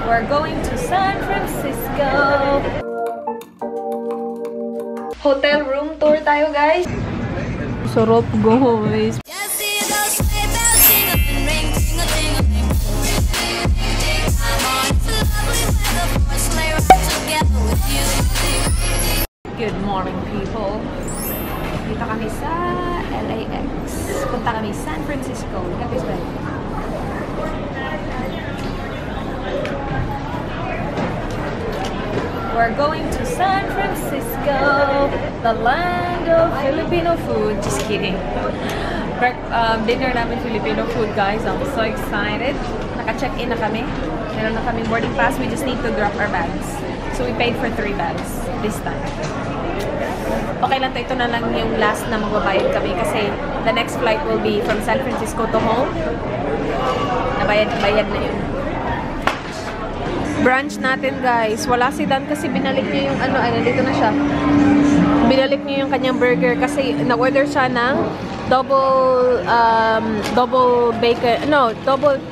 We're going to San Francisco. Hotel room tour tayo, guys. Sarap, guys. Good morning, people. Dito kami sa LAX. Punta kami San Francisco. Look at this way. We're going to San Francisco, the land of Filipino food. Just kidding. Dinner namin Filipino food, guys. I'm so excited. Naka-check-in na kami. Meron na kami boarding pass. We just need to drop our bags. So we paid for 3 bags this time. Okay lang to. Ito na lang yung last na magbabayad kami kasi the next flight will be from San Francisco to home. Nabayad na yun. Brunch natin, guys. Wala si Dan kasi binalik niya yung ano, ay nandito na siya. Binalik niya yung kanyang burger kasi na-order siya ng double bacon, no, double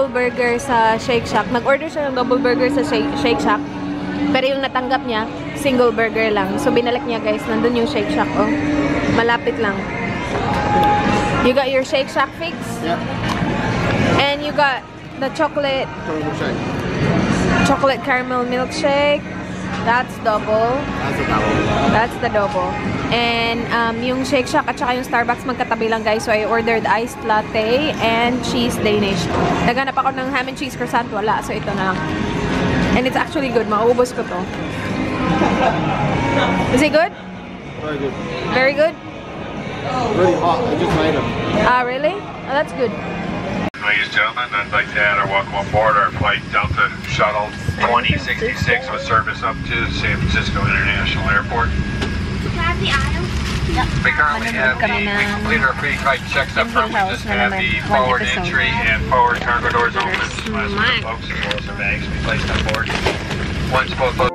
burger sa Shake Shack. Nag-order siya ng double burger sa Shake Shack. Pero yung natanggap niya, single burger lang. So binalik niya, guys. Nandun yung Shake Shack, oh. Malapit lang. You got your Shake Shack fix? Yeah. And you got the chocolate caramel milkshake. That's double. That's a double. That's the double. And yung Shake Shack at saka yung Starbucks magkatabi lang, guys. So I ordered iced latte and cheese Danish. Naghanap ako ng ham and cheese croissant. Wala. So ito na lang. And it's actually good. Mauubos ko to. Is it good? Very good. Very good? Really hot. I just made them. Ah, really? Oh, that's good. Ladies and gentlemen, I'd like to add our welcome aboard our flight Delta Shuttle 2066 with service up to San Francisco International Airport. Can I have the aisle? Yep. We currently have we completed our pre-flight checks up front. We just have the forward entry and forward cargo doors open. Last one, folks, as well as the bags we placed on board. Once both.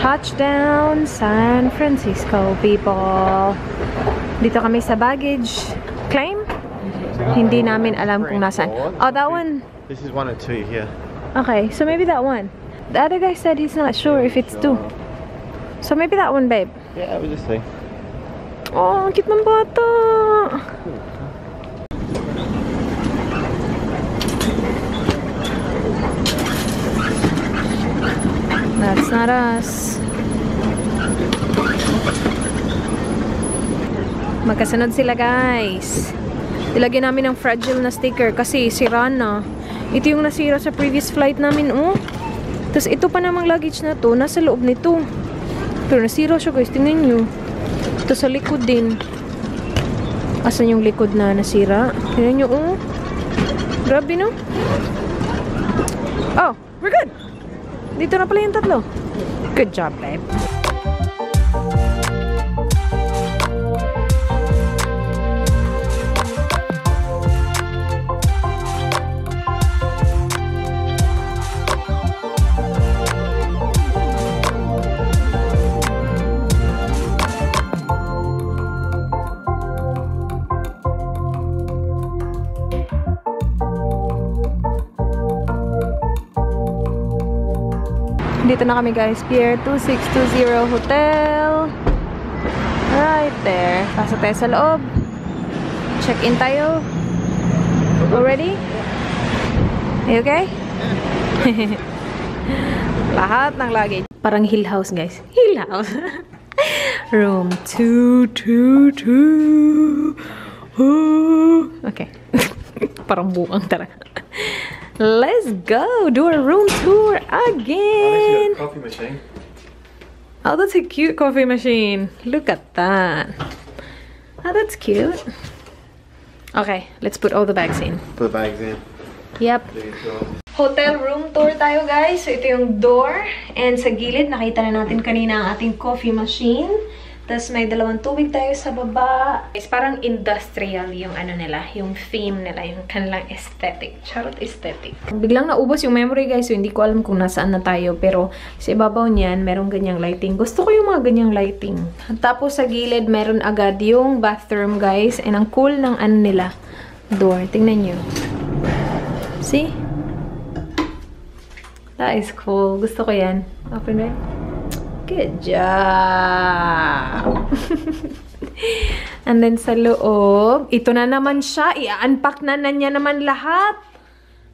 Touchdown San Francisco, people. Dito kami sa baggage claim. Hindi namin alam kung nasaan. Oh, that one. This is 1 and 2 here. Okay, so maybe that one. The other guy said he's not sure if it's 2. So maybe that one, babe. Yeah, we'll just see. Oh, ang cute ng bata. That's not us. Magkasunod sila, guys. Ilagyan namin ng fragile na sticker kasi sira na. Ito yung nasira sa previous flight namin, oh. Tapos ito pa namang luggage na to, nasa loob nito. Pero nasira siya, guys. Tingnan nyo. Ito sa likod din. Asan yung likod na nasira? Tingnan nyo, oh. Grabe, no? Oh, we're good. Dito na pala yung tatlo. Good job, babe. Dito na kami, guys. Pier 2620 Hotel. Right there. Pasok tayo sa loob. Check-in tayo. Already? Are you okay? Lahat ng luggage. Parang Hill House, guys. Hill House. Room 222. Okay. Parang buang talaga. Let's go! Do a room tour again! Coffee machine. Oh, that's a cute coffee machine. Look at that. Oh, that's cute. Okay, let's put all the bags in. Put the bags in. Yep. There you go. Hotel room tour tayo, guys. So, ito yung door. And sa gilid, nakita na natin kanina ang ating coffee machine. Tapos may dalawang tubig tayo sa baba. It's parang industrial yung ano nila, yung theme nila, yung kanilang aesthetic. Charot aesthetic. Biglang naubos yung memory, guys. So, hindi ko alam kung nasaan na tayo. Pero sa ibabaw niyan, merong ganyang lighting. Gusto ko yung mga ganyang lighting. At tapos sa gilid, meron agad yung bathroom, guys. And ang cool ng ano nila, door. Tingnan nyo. See? That is cool. Gusto ko yan. Open it. Good job! And then sa loob, ito na naman siya. I-unpack na niya naman lahat.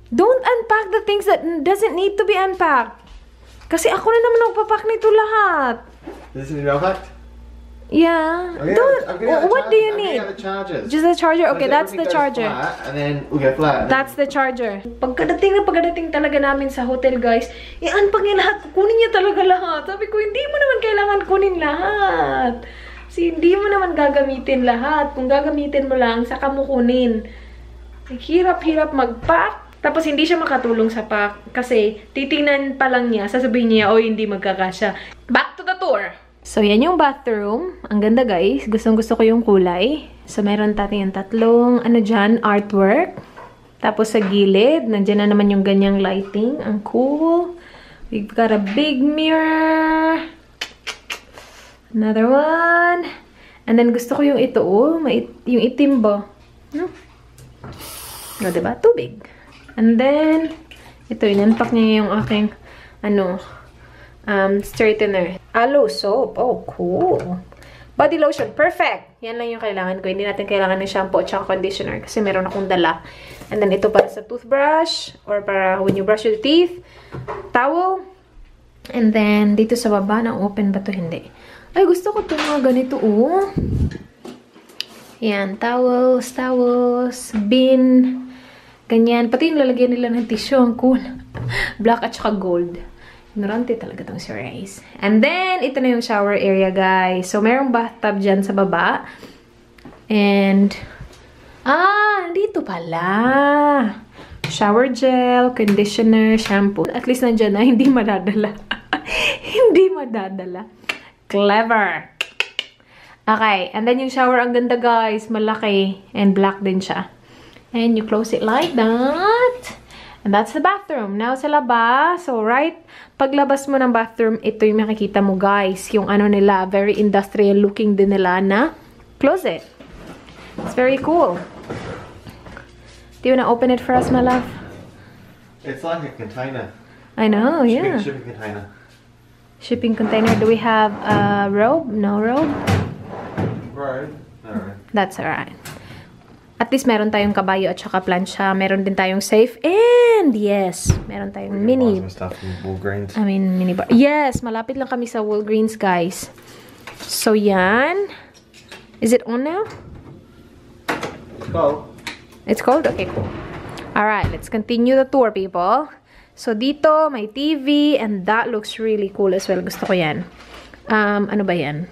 Don't unpack the things that doesn't need to be unpacked. Kasi ako na naman nagpapack nito lahat. This is unpacked? Yeah. What do you need? Just the charger? Okay, that's the charger. And then we'll get flat. That's the charger. Pagkadating talaga namin sa hotel, guys, i-unpack niya lahat. Kunin niya talaga lahat. Sabi ko, hindi mo naman kailangan kunin lahat. Kasi hindi mo naman gagamitin lahat. Kung gagamitin mo lang, saka mo kunin. Hirap-hirap mag-pack. Tapos hindi siya makatulong sa pack. Kasi titingnan pa lang niya, sasabihin niya, oh, hindi magkakasya. Back to the tour! So, yan yung bathroom. Ang ganda, guys. Gustong-gusto ko yung kulay. So, meron tayo yung tatlong, ano dyan, artwork. Tapos, sa gilid, nandiyan na naman yung ganyang lighting. Ang cool. We've got a big mirror. Another one. And then, gusto ko yung ito, oh. Yung itim ba? No? No, diba? Tubig. And then, ito, inunpack niya yung aking, ano, straightener. Aloe soap. Oh, cool. Body lotion. Perfect. Yan lang yung kailangan ko. Hindi natin kailangan ng shampoo at saka conditioner kasi meron akong dala. And then ito para sa toothbrush or para when you brush your teeth. Towel. And then dito sa baba, na open ba to? Hindi. Ay, gusto ko itong mga ganito, oh. Yan. Towels. Bin. Ganyan. Pati yung lalagyan nila ng tissue. Ang cool. Black at saka gold. Ignorante talaga tong si Rhaze. And then, ito na yung shower area, guys. So, merong bathtub dyan sa baba. And, dito pala. Shower gel, conditioner, shampoo. At least nandyan na, hindi madadala. Hindi madadala. Clever. Okay, and then yung shower, ang ganda, guys. Malaki. And black din siya. And you close it like that. And that's the bathroom. Now, sa labas. So, right, paglabas mo ng bathroom, ito yung makikita mo, guys. Yung ano nila, very industrial looking din nila na closet. It's very cool. Do you wanna open it for us, my love? It's like a container. I know, yeah. Shipping container. Shipping container. Do we have a robe? No robe? Robe? No robe. That's alright. At least meron tayong kabayo at saka plancha. Meron din tayong safe. And yes, meron tayong mini. Stuff from Walgreens. I mean, mini bar. Yes, malapit lang kami sa Walgreens, guys. So, yan. Is it on now? It's cold. It's cold? Okay, cool. Alright, let's continue the tour, people. So, dito, may TV. And that looks really cool as well. Gusto ko yan. Ano ba yan?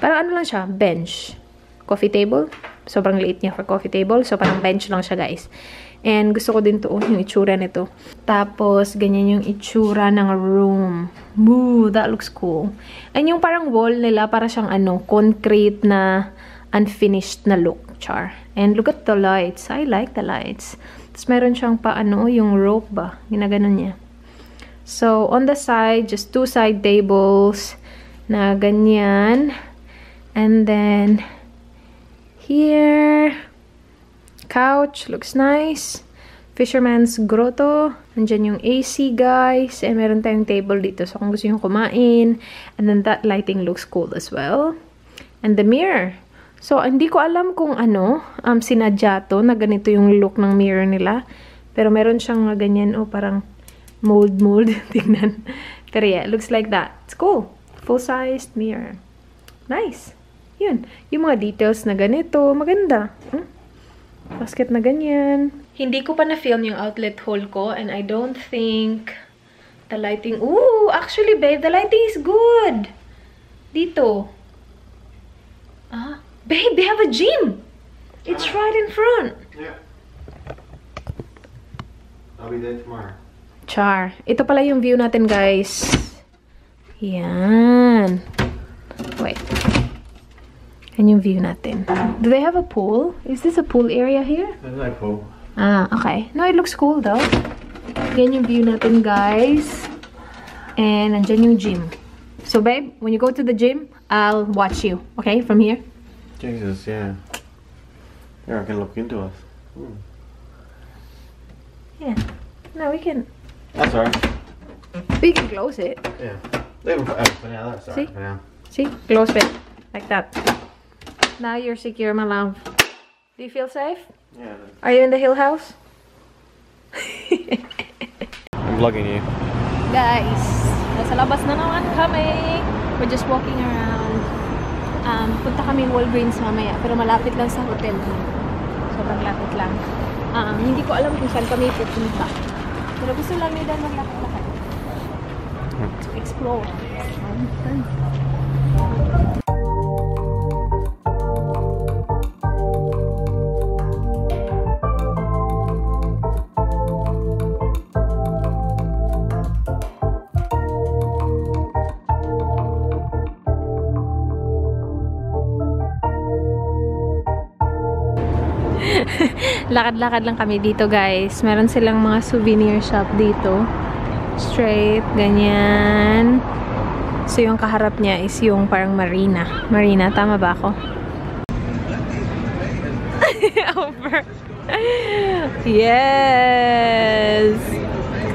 Parang ano lang siya? Bench. Coffee table. Sobrang liit niya for coffee table. So, parang bench lang siya, guys. And gusto ko din to, yung itsura nito. Tapos, ganyan yung itsura ng room. Woo, that looks cool. And yung parang wall nila, para siyang ano, concrete na unfinished na look. Char. And look at the lights. I like the lights. Tapos, meron siyang paano, yung rope ba? Ginaganon niya. So, on the side, just 2 side tables na ganyan. And then, here, couch, looks nice. Fisherman's grotto. Nandyan yung AC, guys. And meron tayong table dito. So, kung gusto nyo kumain. And then, that lighting looks cool as well. And the mirror. So, hindi ko alam kung ano, sinadya to, na ganito yung look ng mirror nila. Pero meron siyang ganyan, parang mold. Tingnan. Pero yeah, it looks like that. It's cool. Full-sized mirror. Nice. Yun. Yung mga details na ganito, maganda. Basket na ganyan. Hindi ko pa na-film yung outlet hole ko, and I don't think the lighting... Ooh! Actually, babe, the lighting is good! Dito. Babe, they have a gym! It's right in front! Yeah. I'll be there tomorrow. Char. Ito pala yung view natin, guys. Yan. Wait. Yan yung view natin. Do they have a pool? Is this a pool area here? There's no pool. Okay. No, it looks cool though. Yan yung view natin, guys. And nandyan yung gym. So, babe, when you go to the gym, I'll watch you. Okay? From here. Jesus, yeah. Yeah, I can look into us. Yeah. No, we can... That's alright. We can close it. Yeah. Leave them forever for now. That's alright See? for now. See? Close it. Like that. Now you're secure, my love. Do you feel safe? Yeah. Are you in the hill house? I'm vlogging you. Guys, nasa labas na naman kami. We're just walking around. Punta kami Walgreens mamaya, pero malapit lang sa hotel. Sobrang lapit lang. Hindi ko alam kung saan kami pupunta. Pero gusto lang nila maglakad-lakad. To explore. Lakad-lakad lang kami dito, guys. Meron silang mga souvenir shop dito. Straight, ganyan. So, yung kaharap niya is yung parang marina. Marina, tama ba ako? Over. Yes!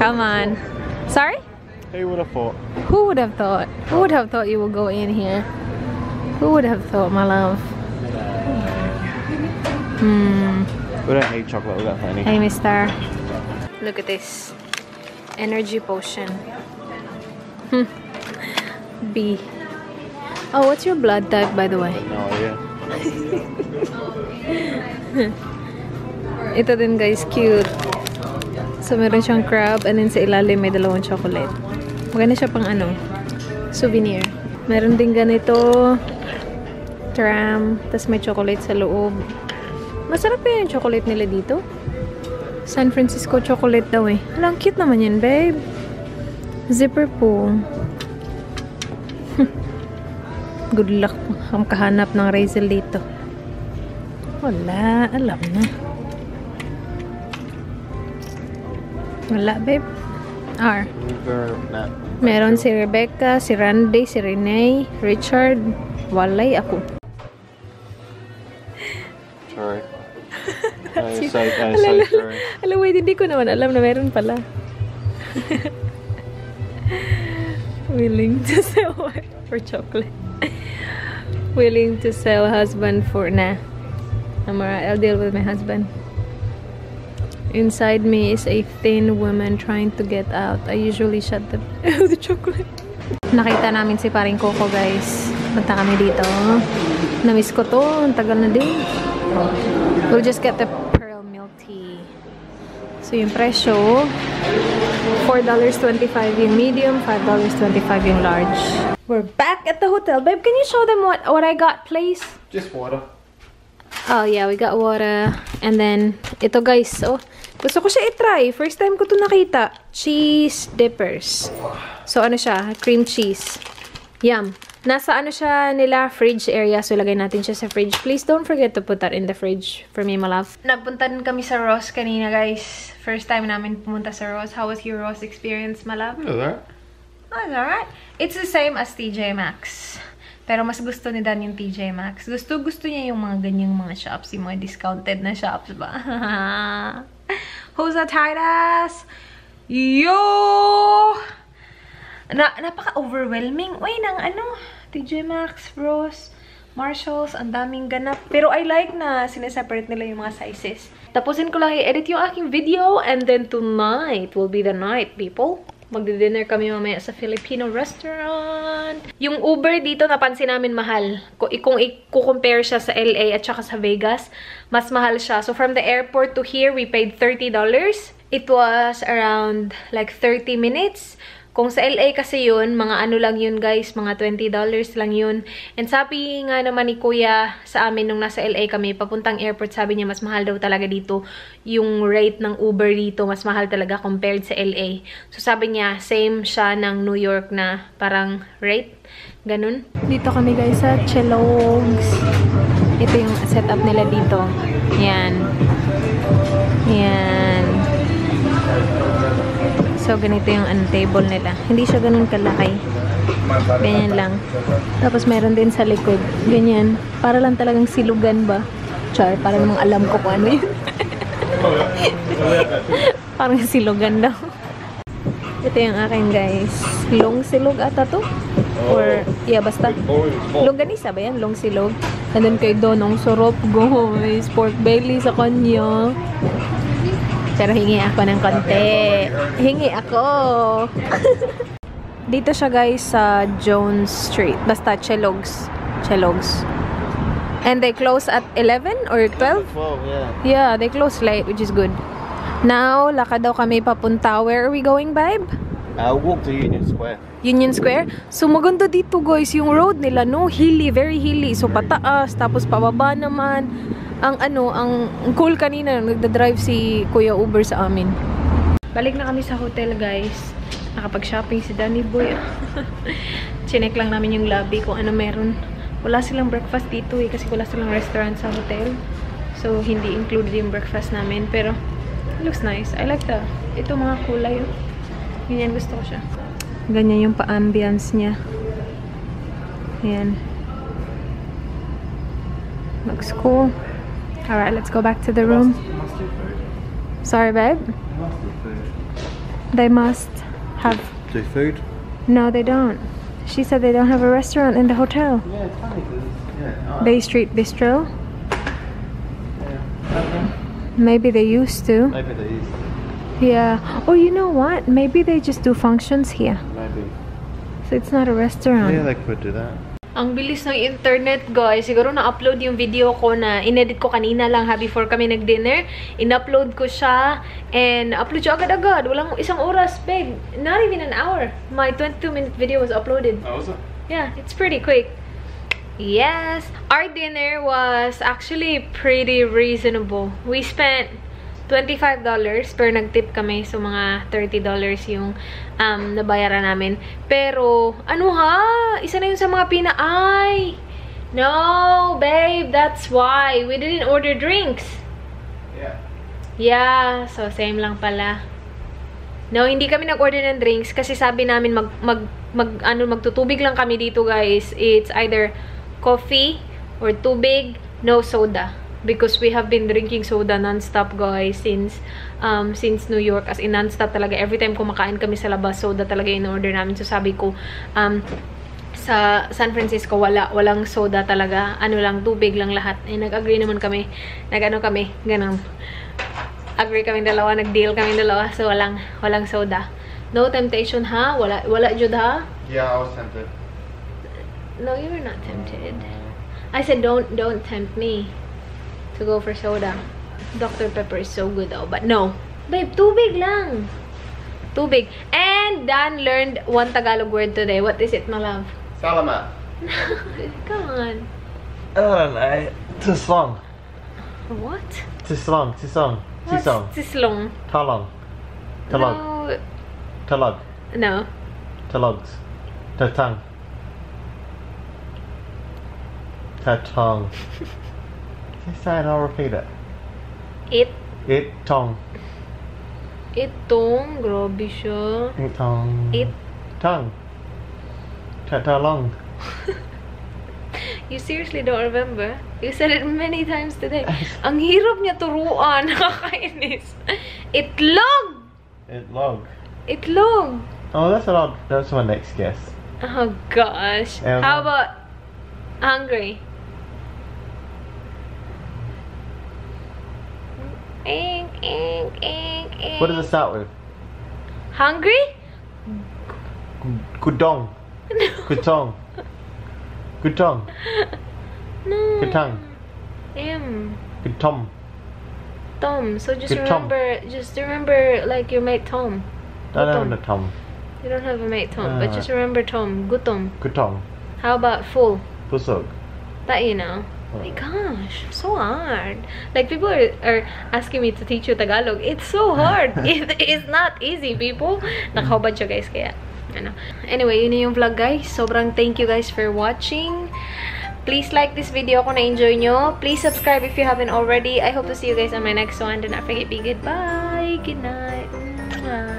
Come on. Sorry? Who would have thought? Who would have thought? Who would have thought you would go in here? Who would have thought, my love? We don't need chocolate, we got plenty. Hey, mister. Look at this. Energy potion. B. Oh, what's your blood type, by the way? No idea. Ito din, guys, cute. So, meron siyang crab, and then sa ilalim may dalawang chocolate. Maganda siya pang ano, souvenir. Meron din ganito, tram, tas may chocolate sa loob. Masarap yun yung chocolate nila dito. San Francisco chocolate daw eh. Alang cute naman yan, babe. Zipper po. Good luck ang kahanap ng Razel dito. Wala, alam na. Wala, babe. R. Meron si Rebecca, si Randy, si Renee, Richard. Walay ako. Sorry. I'm so sorry. Alam, wait, hindi ko naman alam na meron pala. Willing to sell what? For chocolate. Willing to sell husband for... Nah. I'll deal with my husband. Inside me is a thin woman trying to get out. I usually shut the chocolate. Nakita namin si paring Coco, guys. Punta kami dito. Namiss ko to. Ang tagal na din. We'll just get the pearl milk tea. So, yung presyo, $4.25 yung medium, $5.25 yung large. We're back at the hotel. Babe, can you show them what I got, please? Just water. Oh, yeah, we got water. And then, ito, guys. Oh, gusto ko siya i-try. First time ko to nakita. Cheese dippers. So, ano siya? Cream cheese. Yum. Nasa ano siya nila, fridge area. So, ilagay natin siya sa fridge. Please don't forget to put that in the fridge for me, my love. Nagpunta din kami sa Ross kanina, guys. First time namin pumunta sa Ross. How was your Ross experience, my love? Look at that. Oh, it's alright. It's the same as TJ Maxx. Pero mas gusto ni Dan yung TJ Maxx. Gusto niya yung mga ganyang mga shops. Yung mga discounted na shops ba? Who's that tight ass? Yo! Napaka-overwhelming. Uy, ng ano? TJ Maxx, Ross, Marshalls, ang daming ganap. Pero I like na sineseparate nila yung mga sizes. Tapusin ko lang i-edit yung aking video and then tonight will be the night, people. Magdi-dinner kami mamaya sa Filipino restaurant. Yung Uber dito, napansin namin mahal. Kung i-compare siya sa LA at saka sa Vegas, mas mahal siya. So, from the airport to here, we paid $30. It was around like 30 minutes. Kung sa LA kasi yun, mga ano lang yun guys, mga $20 lang yun. And sabi nga naman ni Kuya sa amin nung nasa LA kami, papuntang airport, sabi niya mas mahal daw talaga dito. Yung rate ng Uber dito, mas mahal talaga compared sa LA. So sabi niya, same siya ng New York na parang rate. Ganun. Dito kami guys sa Chelogs. Ito yung setup nila dito. Yan. Yan. So, ganito yung table nila. Hindi siya ganun kalaki. Ganyan lang. Tapos, meron din sa likod. Ganyan. Para lang talagang silugan ba? Char, para namang alam ko kung ano yun. Parang silugan daw. Ito yung akin, guys. Long silog ata to? Or, yeah, basta. Longganisa ba yan? Long silog. And then kay Donong Sorop, guys. Pork belly sa kanya. Pero hingi ako ng konti. Hingi ako. Dito siya guys sa Jones Street. Basta Chelogs. Chelogs. And they close at 11 or 12? 12, yeah. Yeah, they close late, which is good. Now, lakad daw kami papunta. Where are we going, babe? Walk to Union Square. Union Square? So, maganda dito guys. Yung road nila, no? Hilly, very hilly. So, pataas, tapos pababa naman. Ang cool kanina, nagda-drive si Kuya Uber sa amin. Balik na kami sa hotel, guys. Nakapag-shopping si Danny Boy. Chinek lang namin yung lobby kung ano meron. Wala silang breakfast dito eh, kasi wala silang restaurant sa hotel. So, hindi included yung breakfast namin. Pero, it looks nice. I like ito mga kulay. Ganyan, gusto ko siya. Ganyan yung pa-ambience niya. Ayan. Looks cool. Alright, let's go back to the room. Must do food. Sorry, babe. Must do food. They must have... Do food? No, they don't. She said they don't have a restaurant in the hotel. Yeah, it's funny because... Yeah. Bay Street Bistro? Yeah. Maybe they used to. Maybe they used to. Yeah. Oh, you know what? Maybe they just do functions here. Maybe. So it's not a restaurant. Yeah, they could do that. Ang bilis ng internet, guys. Siguro na-upload yung video ko na inedit ko kanina lang before kami nag-dinner. In-upload ko siya. And upload siya agad-agad. Walang isang oras, babe. Not even an hour. My 22-minute video was uploaded. Oh, was it? Yeah, it's pretty quick. Yes. Our dinner was actually pretty reasonable. We spent $25 pero nag-tip kami, so mga $30 yung nabayaran namin. Pero ano isa na yun sa mga ay no babe, that's why we didn't order drinks. Yeah, so same lang pala. No, hindi kami nag-order ng drinks kasi sabi namin magtutubig lang kami dito, guys. It's either coffee or tubig, no soda. Because we have been drinking soda non-stop, guys, since New York. As in, non-stop talaga. Every time kumakain kami sa labas, soda talaga yung order namin. So, sabi ko, sa San Francisco, walang soda talaga. Ano lang, tubig lang lahat. Eh, nag-agree naman kami. Nag-ano kami, ganun. Agree kami dalawa, nag-deal kami dalawa. So, walang soda. No temptation, ha? Wala jud, ha? Yeah, I was tempted. No, you were not tempted. I said, don't tempt me to go for soda. Dr. Pepper is so good though. But no. Babe, tubig lang. Tubig. And Dan learned one Tagalog word today. What is it, my love? Salamat. Come on. I don't know. Tislong. What? Tislong. Tisong. Tisong. What's tislong? Talong. Talog. No. Talog. No. Talogs. Tatang. Tatong. Say it, I'll repeat it. Itong. Itong. Grabe siya. Itong. Tongue. Tatalong. You seriously don't remember? You said it many times today. Ang hirap niya turuan. Nakakainis. Itlog! Itlog. Itlog. Oh, that's my next guess. Oh gosh. How about hungry? What does it start with? Hungry? Kutong. Kutong. Kutong. No. Kutong. M. Kutom. Tom. So just Kutom. remember like your mate Tom. No, Tom. You don't have a mate Tom, but just remember Tom. Gutom. Kutong. How about full? Pusog. That you know. Oh my gosh, so hard. Like people are asking me to teach you Tagalog. It's so hard. It is not easy, people. Nakahubad siya guys kaya. Ano. Anyway, yun yung vlog guys. Sobrang thank you guys for watching. Please like this video kung na-enjoy nyo. Please subscribe if you haven't already. I hope to see you guys on my next one. Do not forget, be good. Bye. Good night. Mwah.